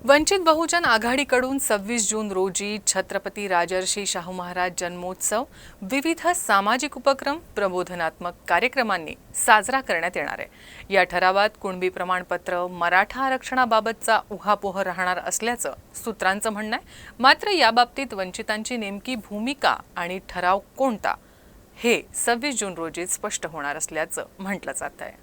वंचित बहुजन आघाडीकडून 26 जून रोजी छत्रपती राजर्षी शाहू महाराज जन्मोत्सव विविध सामाजिक उपक्रम प्रबोधनात्मक कार्यक्रमांनी साजरा करण्यात येणार आहे। या ठरावात कुणबी प्रमाणपत्र मराठा आरक्षणाबाबतचा उहापोह राहणार असल्याचं सूत्रांचं म्हणणं आहे। मात्र याबाबतीत वंचितांची नेमकी भूमिका आणि ठराव कोणता हे 26 जून रोजी स्पष्ट होणार असल्याचं म्हटलं जात आहे।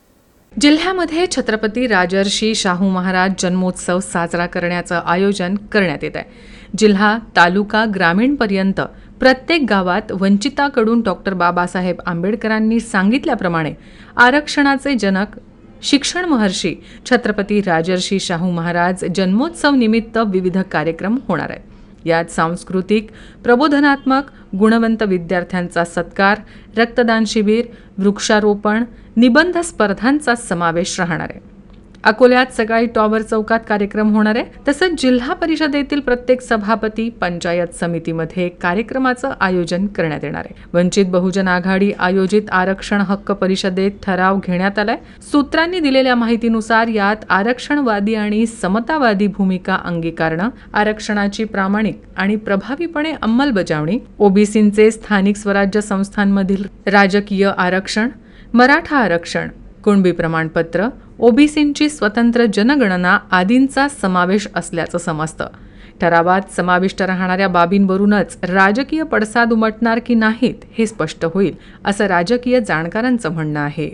जिल्ह्यामध्ये छत्रपती राजर्षी शाहू महाराज जन्मोत्सव साजरा करण्याचं आयोजन करण्यात येत आहे। जिल्हा तालुका ग्रामीणपर्यंत प्रत्येक गावात वंचिताकडून डॉक्टर बाबासाहेब आंबेडकरांनी सांगितल्याप्रमाणे आरक्षणाचे जनक शिक्षण महर्षी छत्रपती राजर्षी शाहू महाराज जन्मोत्सव निमित्त विविध कार्यक्रम होणार आहेत। यात सांस्कृतिक, प्रबोधनात्मक, गुणवंत विद्यार्थ्यांचा सत्कार, रक्तदान शिबिर, वृक्षारोपण, निबंध स्पर्धांचा समावेश राहणार आहे। अकोल्यात सकाळी टॉवर चौकात कार्यक्रम होणार आहे। तसंच जिल्हा परिषदेतील प्रत्येक सभापती, पंचायत समितीमध्ये कार्यक्रमाचं आयोजन करण्यात येणार आहे। वंचित बहुजन आघाडी आयोजित आरक्षण हक्क परिषदेत ठराव घेण्यात आलाय। सूत्रांनी दिलेल्या माहितीनुसार यात आरक्षणवादी आणि समतावादी भूमिका अंगीकारणं, आरक्षणाची प्रामाणिक आणि प्रभावीपणे अंमलबजावणी, ओबीसींचे स्थानिक स्वराज्य संस्थांमधील राजकीय आरक्षण, मराठा आरक्षण, कुणबी प्रमाणपत्र, ओबीसींची स्वतंत्र जनगणना आदींचा समावेश असल्याचं समजतं। ठरावात समाविष्ट राहणाऱ्या बाबींवरूनच राजकीय पडसाद उमटणार की नाहीत हे स्पष्ट होईल, असं राजकीय जाणकारांचं म्हणणं आहे।